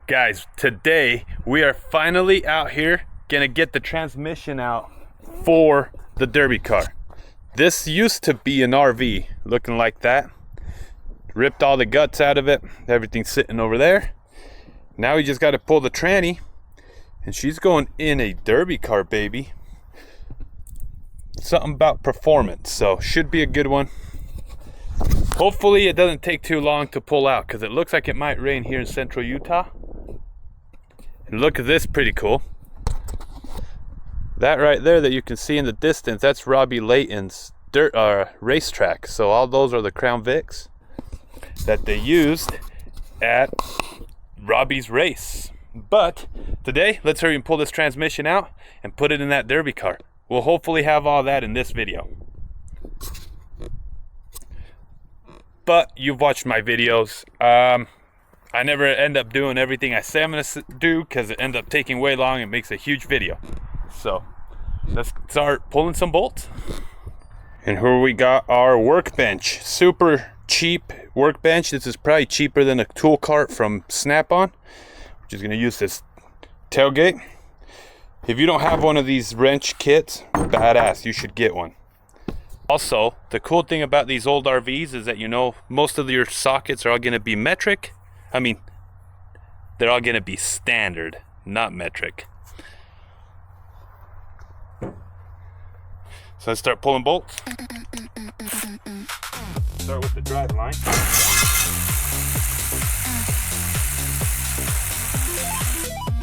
Guys, today we are finally out here gonna get the transmission out for the derby car. This used to be an RV looking like that. Ripped all the guts out of it. Everything's sitting over there. Now we just got to pull the tranny, and she's going in a derby car, baby. Something about performance, so should be a good one. Hopefully it doesn't take too long to pull out, because it looks like it might rain here in central Utah. And look at this, pretty cool. That right there that you can see in the distance, that's Robbie Layton's racetrack. So all those are the Crown Vics that they used at Robbie's race. But today, let's hurry and pull this transmission out and put it in that derby car. We'll hopefully have all that in this video. But you've watched my videos. I never end up doing everything I say I'm gonna do because it ends up taking way long and makes a huge video. So let's start pulling some bolts. And here we got our workbench. Super cheap workbench. This is probably cheaper than a tool cart from Snap-on. We're just gonna use this tailgate. If you don't have one of these wrench kits, badass, you should get one. Also, the cool thing about these old RVs is that, you know, most of your sockets are all gonna be metric. I mean, they're all gonna be standard, not metric. So let's start pulling bolts. Start with the drive line.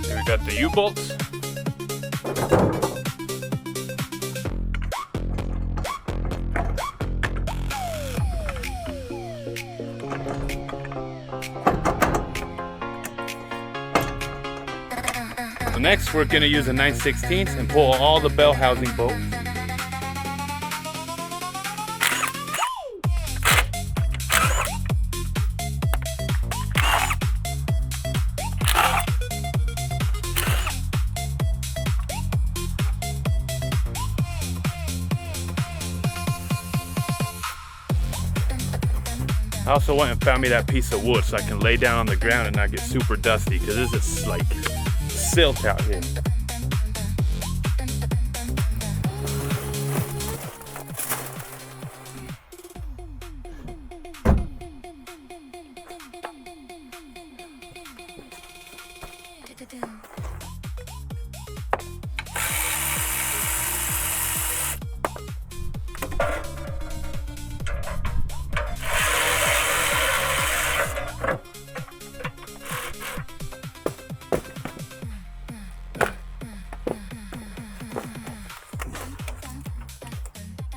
Here we got the U-bolts. So next we're going to use a 9/16 and pull all the bell housing bolts. I also went and found me that piece of wood so I can lay down on the ground and not get super dusty, because this is like silt out here.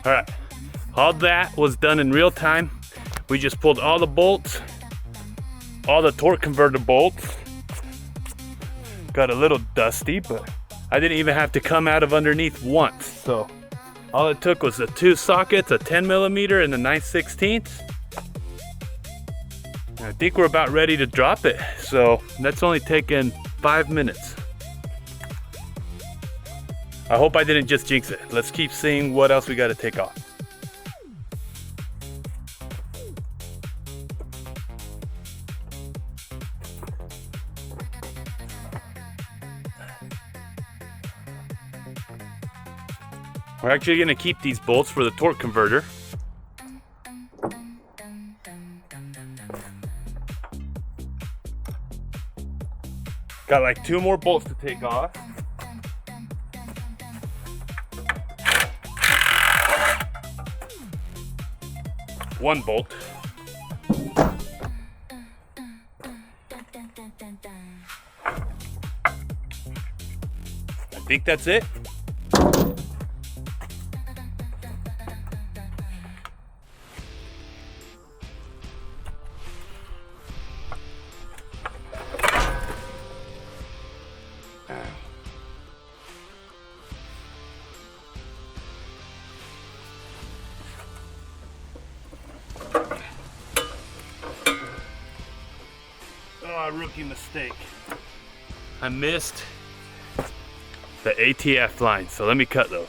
All right, all that was done in real time. We just pulled all the bolts, all the torque converter bolts. Got a little dusty, but I didn't even have to come out of underneath once. So all it took was the two sockets, a 10mm and a 9/16. I think we're about ready to drop it. So that's only taken 5 minutes. I hope I didn't just jinx it. Let's keep seeing what else we got to take off. We're actually going to keep these bolts for the torque converter. Got like 2 more bolts to take off. One bolt. I think that's it. Oh, rookie mistake. I missed the ATF line, so let me cut those.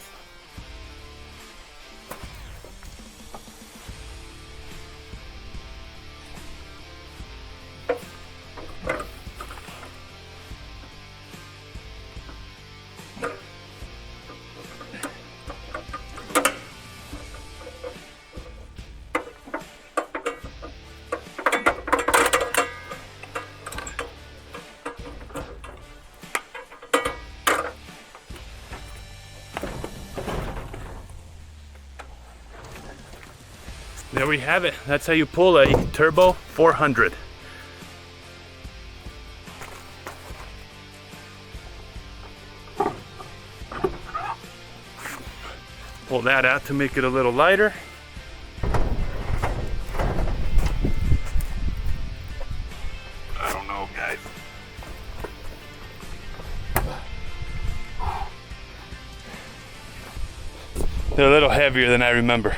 There we have it. That's how you pull a Turbo 400. Pull that out to make it a little lighter. I don't know, guys. They're a little heavier than I remember.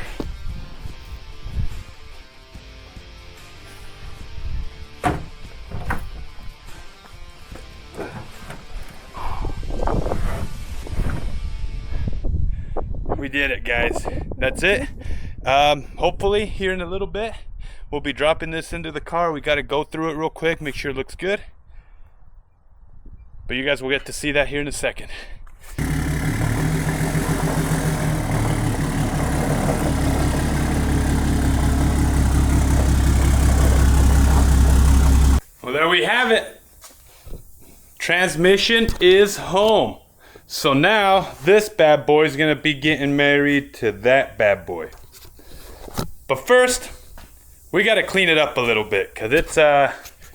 We did it, guys. That's it. Hopefully here in a little bit we'll be dropping this into the car. We got to go through it real quick, make sure it looks good, but you guys will get to see that here in a second. Well, there we have it. Transmission is home. So now this bad boy is gonna be getting married to that bad boy. But first, we gotta clean it up a little bit, cause it's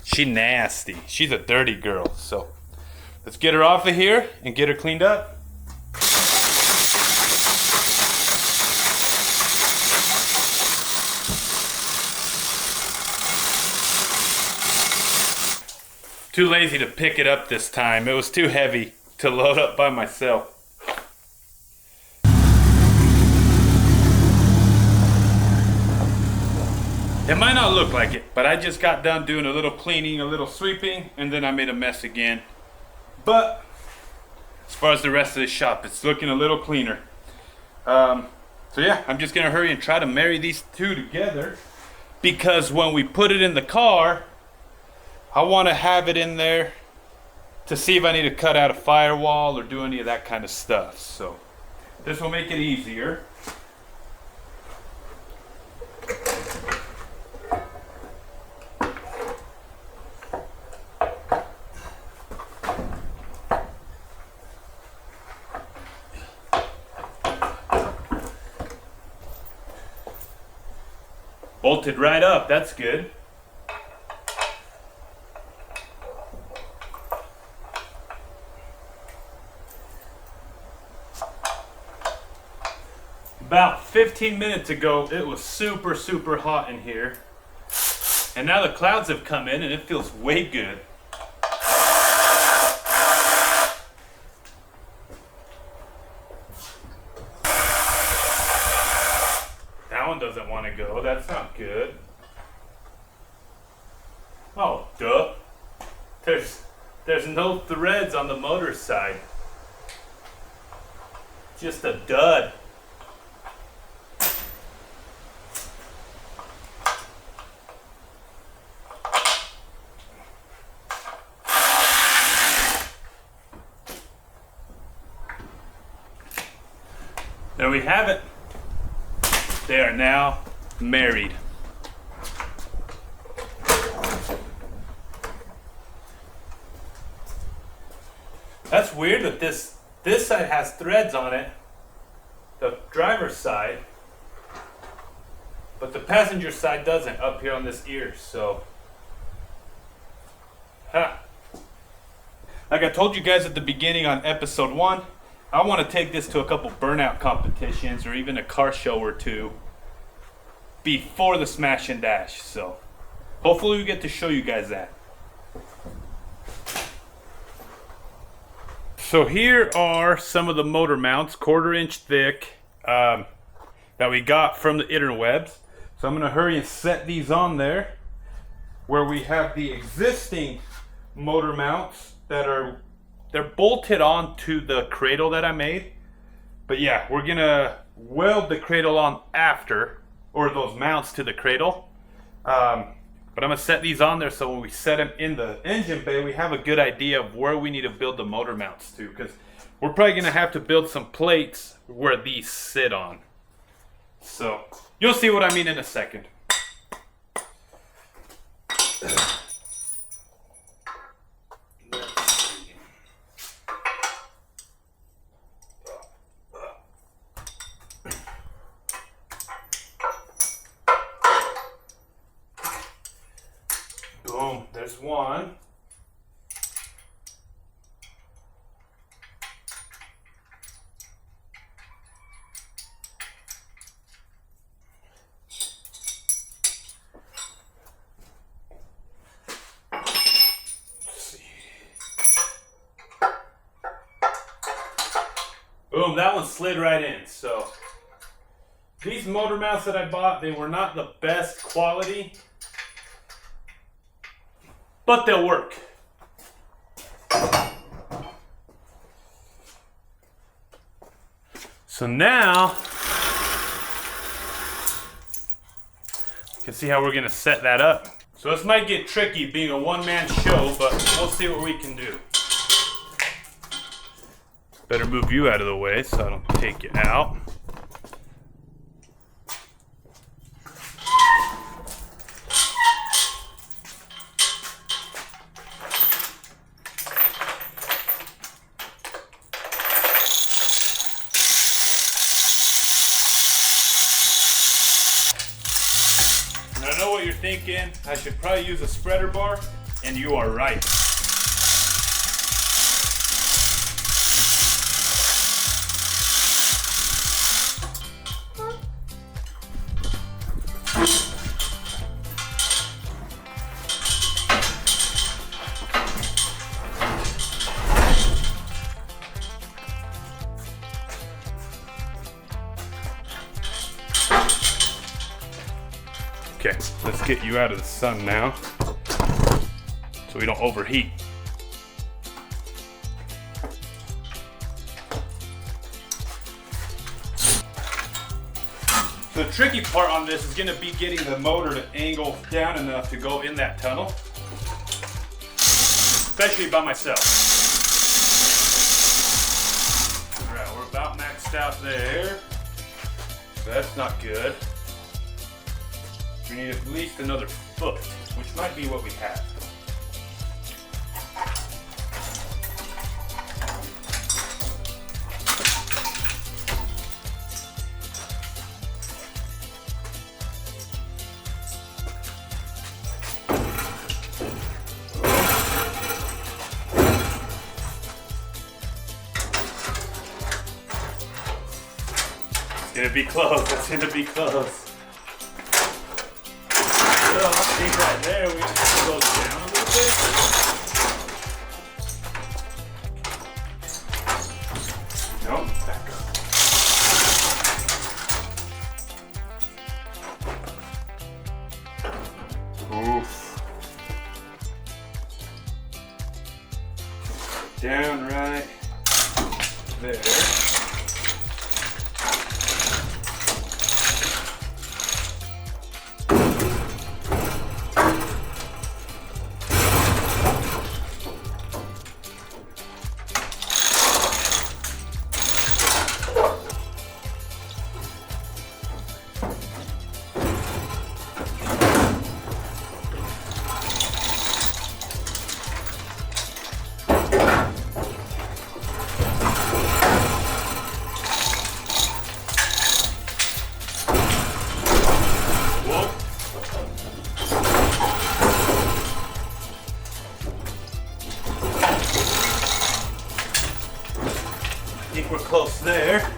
she nasty. She's a dirty girl. So let's get her off of here and get her cleaned up. Too lazy to pick it up this time. It was too heavy to load up by myself. It might not look like it, but I just got done doing a little cleaning, a little sweeping, and then I made a mess again. But as far as the rest of the shop, it's looking a little cleaner. So yeah, I'm just gonna hurry and try to marry these two together, because when we put it in the car, I want to have it in there to see if I need to cut out a firewall or do any of that kind of stuff. So this will make it easier. Bolted right up, that's good. About 15 minutes ago, it was super, super hot in here. And now the clouds have come in and it feels way good. That one doesn't want to go. That's not good. Oh, duh. There's no threads on the motor side. Just a dud. There we have it. They are now married. That's weird that this side has threads on it, the driver's side, but the passenger side doesn't up here on this ear, so. Like I told you guys at the beginning on episode 1, I want to take this to a couple burnout competitions or even a car show or two before the Smash and Dash. So hopefully we get to show you guys that. So here are some of the motor mounts, 1/4 inch thick, that we got from the interwebs. So I'm going to hurry and set these on there, where we have the existing motor mounts that they're bolted onto the cradle that I made. But yeah, we're gonna weld the cradle on after, or those mounts to the cradle. But I'm gonna set these on there so when we set them in the engine bay, we have a good idea of where we need to build the motor mounts to, because we're probably gonna have to build some plates where these sit on. So you'll see what I mean in a second. Boom, that one slid right in. So these motor mounts that I bought, they were not the best quality, but they'll work. So now you can see how we're gonna set that up. So this might get tricky being a one-man show, but we'll see what we can do. Better move you out of the way so I don't take you out. I know what you're thinking, I should probably use a spreader bar, and you are right. Okay, let's get you out of the sun now so we don't overheat. The tricky part on this is going to be getting the motor to angle down enough to go in that tunnel, especially by myself. Alright, we're about maxed out there. That's not good. We need at least another foot, which might be what we have. It's gonna be close, it's gonna be close. I think right there we have to go down a little bit. Nope, back up. Oof. Down right there. I think we're close there.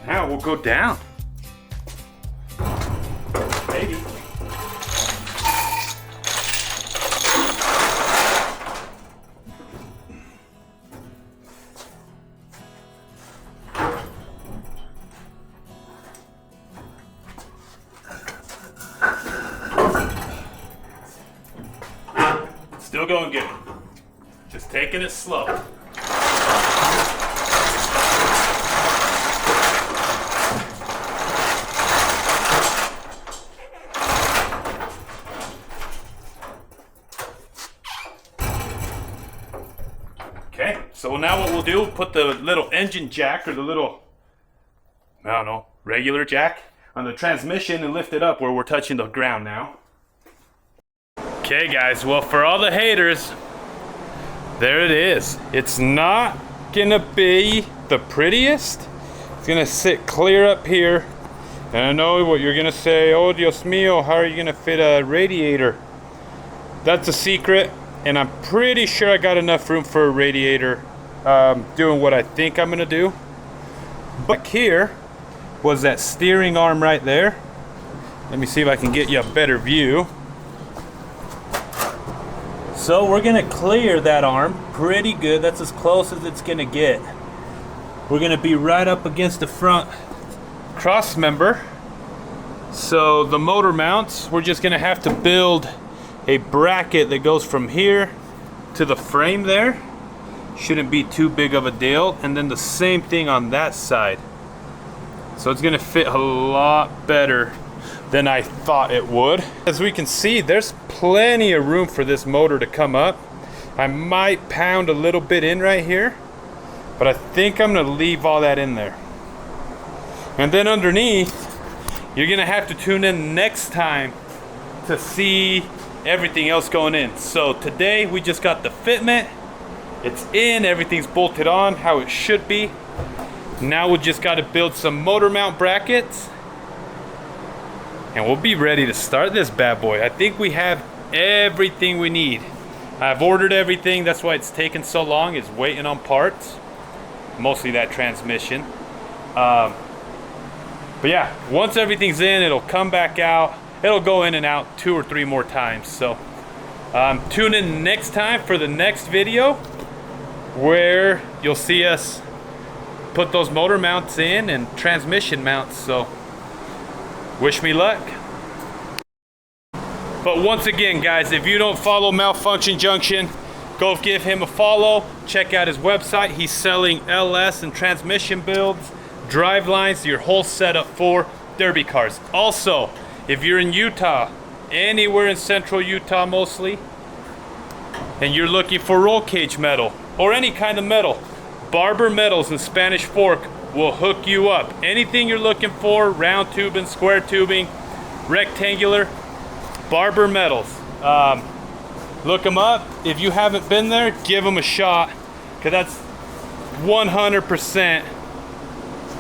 Now we'll go down. Maybe. Still going good. Just taking it slow. Okay, so now what we'll do, put the little engine jack or the little, I don't know, regular jack on the transmission and lift it up where we're touching the ground now. Okay guys, well for all the haters, there it is. It's not gonna be the prettiest. It's gonna sit clear up here. And I know what you're gonna say, oh Dios mío, how are you gonna fit a radiator? That's a secret, and I'm pretty sure I got enough room for a radiator doing what I think I'm gonna do. But here was that steering arm right there. Let me see if I can get you a better view. So we're gonna clear that arm pretty good. That's as close as it's gonna get. We're gonna be right up against the front cross member. So the motor mounts, we're just gonna have to build a bracket that goes from here to the frame there. Shouldn't be too big of a deal. And then the same thing on that side. So it's gonna fit a lot better than I thought it would. As we can see, there's plenty of room for this motor to come up. I might pound a little bit in right here, but I think I'm gonna leave all that in there. And then underneath, you're gonna have to tune in next time to see everything else going in. So today we just got the fitment. It's in, everything's bolted on how it should be. Now we just got to build some motor mount brackets and we'll be ready to start this bad boy. I think we have everything we need. I've ordered everything, that's why it's taken so long, is waiting on parts. Mostly that transmission. But yeah, once everything's in, it'll come back out. It'll go in and out 2 or 3 more times. So tune in next time for the next video where you'll see us put those motor mounts in and transmission mounts. So wish me luck. But once again, guys, if you don't follow Malfunction Junction, go give him a follow. Check out his website. He's selling LS and transmission builds, drive lines, your whole setup for derby cars. Also, if you're in Utah, anywhere in central Utah mostly, and you're looking for roll cage metal or any kind of metal, Barber Metals and Spanish Fork will hook you up. Anything you're looking for, round tubing, square tubing, rectangular, Barber Metals. Look them up. If you haven't been there, give them a shot, because that's 100%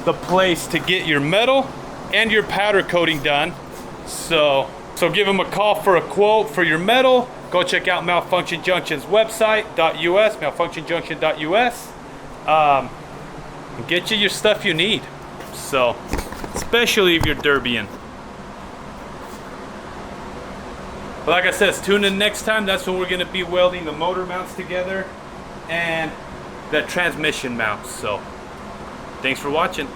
the place to get your metal and your powder coating done. So give them a call for a quote for your metal. Go check out Malfunction Junction's website, .us, malfunctionjunction.us. And get you your stuff you need. So, especially if you're derbying. But like I said, tune in next time. That's when we're going to be welding the motor mounts together and the transmission mounts. So, thanks for watching.